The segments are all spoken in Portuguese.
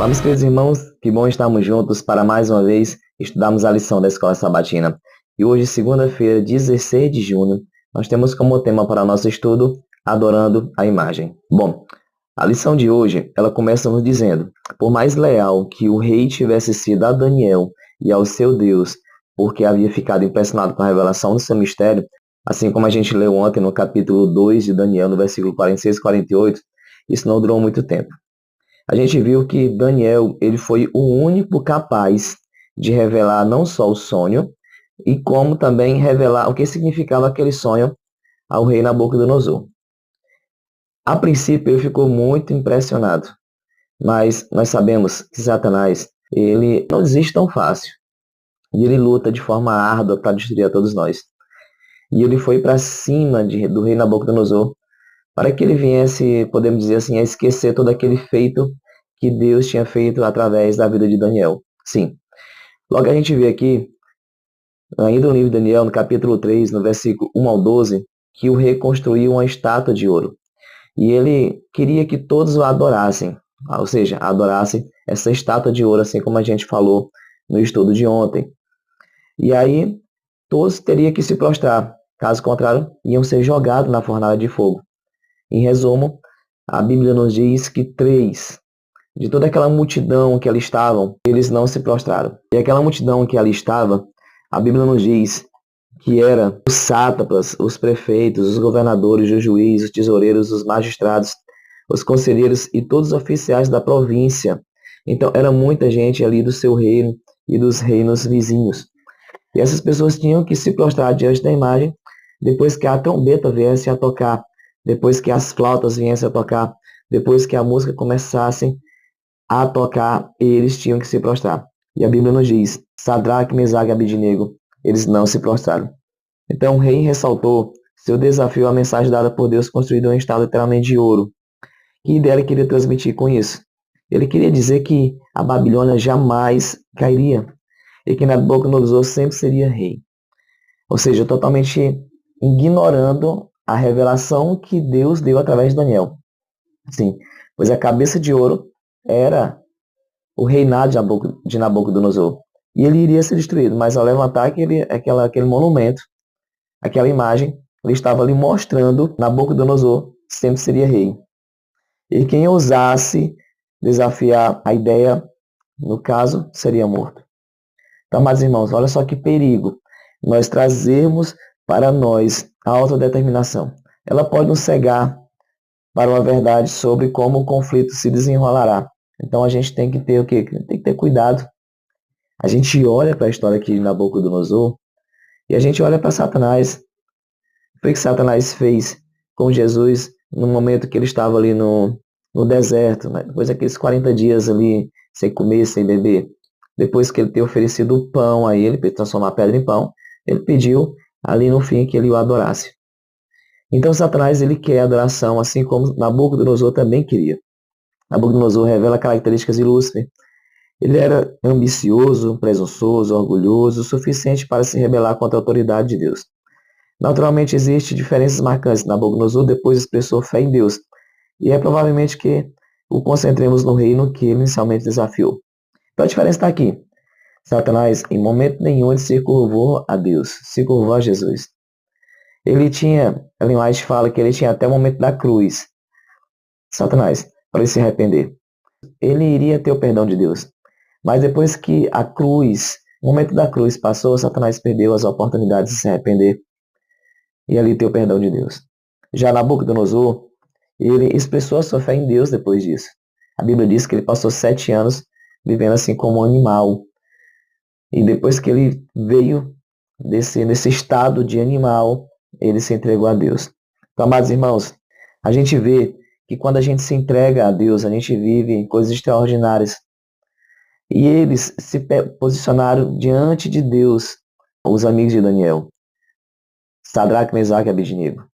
Meus queridos irmãos, que bom estarmos juntos para mais uma vez estudarmos a lição da Escola Sabatina. E hoje, segunda-feira, 16 de junho, nós temos como tema para o nosso estudo Adorando a Imagem. Bom, a lição de hoje, ela começa nos dizendo: por mais leal que o rei tivesse sido a Daniel e ao seu Deus, porque havia ficado impressionado com a revelação do seu mistério, assim como a gente leu ontem no capítulo 2 de Daniel, no versículo 46 e 48, isso não durou muito tempo. A gente viu que Daniel, ele foi o único capaz de revelar não só o sonho, e como também revelar o que significava aquele sonho ao rei Nabucodonosor. A princípio, ele ficou muito impressionado, mas nós sabemos que Satanás, ele não desiste tão fácil, e ele luta de forma árdua para destruir a todos nós. E ele foi para cima do rei Nabucodonosor, para que ele viesse, podemos dizer assim, a esquecer todo aquele feito que Deus tinha feito através da vida de Daniel. Sim. Logo a gente vê aqui, ainda no livro de Daniel, no capítulo 3, no versículo 1 ao 12, que o rei construiu uma estátua de ouro. E ele queria que todos o adorassem, ou seja, adorassem essa estátua de ouro, assim como a gente falou no estudo de ontem. E aí, todos teriam que se prostrar, caso contrário, iam ser jogados na fornalha de fogo. Em resumo, a Bíblia nos diz que 3 de toda aquela multidão que ali estavam, eles não se prostraram. E aquela multidão que ali estava, a Bíblia nos diz que era os sátrapas, os prefeitos, os governadores, os juízes, os tesoureiros, os magistrados, os conselheiros e todos os oficiais da província. Então, era muita gente ali do seu reino e dos reinos vizinhos. E essas pessoas tinham que se prostrar diante da imagem depois que a trombeta viesse a tocar, depois que as flautas viessem a tocar, depois que a música começasse a tocar, eles tinham que se prostrar. E a Bíblia nos diz: Sadraque, Mesaque e Abednego, eles não se prostraram. Então o rei ressaltou seu desafio à mensagem dada por Deus, construída em um estado literalmente de ouro. Que ideia ele queria transmitir com isso? Ele queria dizer que a Babilônia jamais cairia e que Nabucodonosor sempre seria rei. Ou seja, totalmente ignorando a revelação que Deus deu através de Daniel. Sim, pois a cabeça de ouro era o reinado de Nabucodonosor. E ele iria ser destruído, mas ao levantar aquele monumento, aquela imagem, ele estava ali mostrando Nabucodonosor sempre seria rei. E quem ousasse desafiar a ideia, no caso, seria morto. Então, meus irmãos, olha só que perigo nós trazermos para nós a autodeterminação. Ela pode nos cegar para uma verdade sobre como o conflito se desenrolará. Então a gente tem que ter o quê? Tem que ter cuidado. A gente olha para a história aqui de Nabucodonosor e a gente olha para Satanás. O que foi que Satanás fez com Jesus no momento que ele estava ali no deserto, né? Depois daqueles 40 dias ali sem comer, sem beber. Depois que ele ter oferecido o pão a ele, para transformar a pedra em pão, ele pediu ali no fim que ele o adorasse. Então Satanás, ele quer adoração, assim como Nabucodonosor também queria. Nabucodonosor revela características de Lúcifer. Ele era ambicioso, presunçoso, orgulhoso, o suficiente para se rebelar contra a autoridade de Deus. Naturalmente, existem diferenças marcantes. Nabucodonosor depois expressou fé em Deus, e é provavelmente que o concentremos no reino que ele inicialmente desafiou. Então a diferença está aqui. Satanás, em momento nenhum, ele se curvou a Deus, se curvou a Jesus. Ele tinha, Ellen White fala que ele tinha até o momento da cruz. Satanás, para ele se arrepender. Ele iria ter o perdão de Deus. Mas depois que a cruz, o momento da cruz passou, Satanás perdeu as oportunidades de se arrepender e ali ter o perdão de Deus. Já Nabucodonosor, ele expressou a sua fé em Deus depois disso. A Bíblia diz que ele passou 7 anos vivendo assim como um animal. E depois que ele veio nesse estado de animal, ele se entregou a Deus. Então, amados irmãos, a gente vê que quando a gente se entrega a Deus, a gente vive coisas extraordinárias. E eles se posicionaram diante de Deus, os amigos de Daniel, Sadraque, Mesaque e Abednego.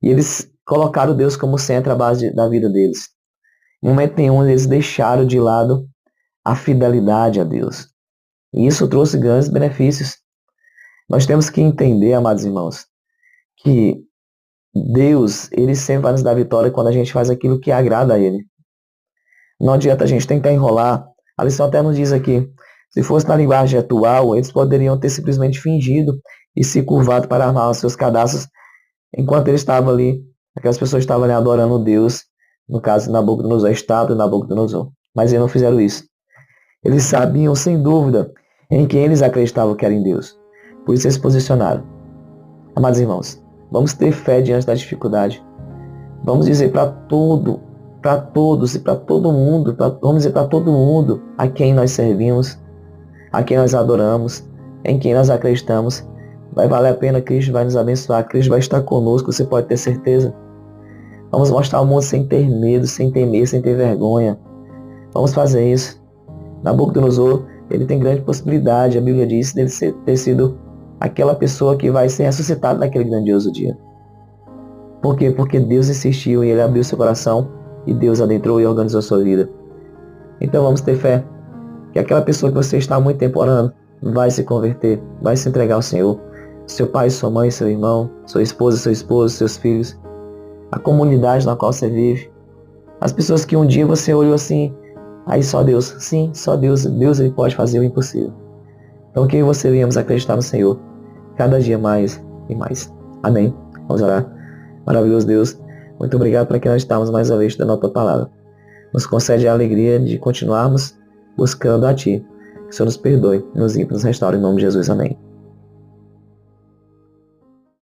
E eles colocaram Deus como centro, a base da vida deles. Em momento nenhum eles deixaram de lado a fidelidade a Deus. E isso trouxe grandes benefícios. Nós temos que entender, amados irmãos, que Deus, ele sempre vai nos dar vitória quando a gente faz aquilo que agrada a Ele. Não adianta a gente tentar enrolar. A lição até nos diz aqui, se fosse na linguagem atual, eles poderiam ter simplesmente fingido e se curvado para armar os seus cadastros enquanto eles estavam ali, aquelas pessoas estavam ali adorando Deus, no caso Nabucodonosor, a estátua de Nabucodonosor. Mas eles não fizeram isso. Eles sabiam, sem dúvida, em quem eles acreditavam que era em Deus. Por isso eles se posicionaram. Amados irmãos, vamos ter fé diante da dificuldade. Vamos dizer para todos e para todo mundo, vamos dizer para todo mundo a quem nós servimos, a quem nós adoramos, em quem nós acreditamos. Vai valer a pena, Cristo vai nos abençoar, Cristo vai estar conosco, você pode ter certeza. Vamos mostrar ao mundo sem ter medo, sem temer, sem ter vergonha. Vamos fazer isso. Nabucodonosor, ele tem grande possibilidade, a Bíblia diz, dele ter sido aquela pessoa que vai ser ressuscitada naquele grandioso dia. Por quê? Porque Deus insistiu e ele abriu seu coração e Deus adentrou e organizou a sua vida. Então vamos ter fé que aquela pessoa que você está há muito tempo orando vai se converter, vai se entregar ao Senhor. Seu pai, sua mãe, seu irmão, sua esposa, seu esposo, seus filhos, a comunidade na qual você vive, as pessoas que um dia você olhou assim, aí só Deus, sim, só Deus, Deus ele pode fazer o impossível. Então que você venhamos acreditar no Senhor, cada dia mais e mais. Amém. Vamos orar. Maravilhoso Deus, muito obrigado por que nós estamos mais uma vez estudando a tua palavra. Nos concede a alegria de continuarmos buscando a Ti. Que o Senhor nos perdoe, nos limpe, nos restaure em nome de Jesus. Amém.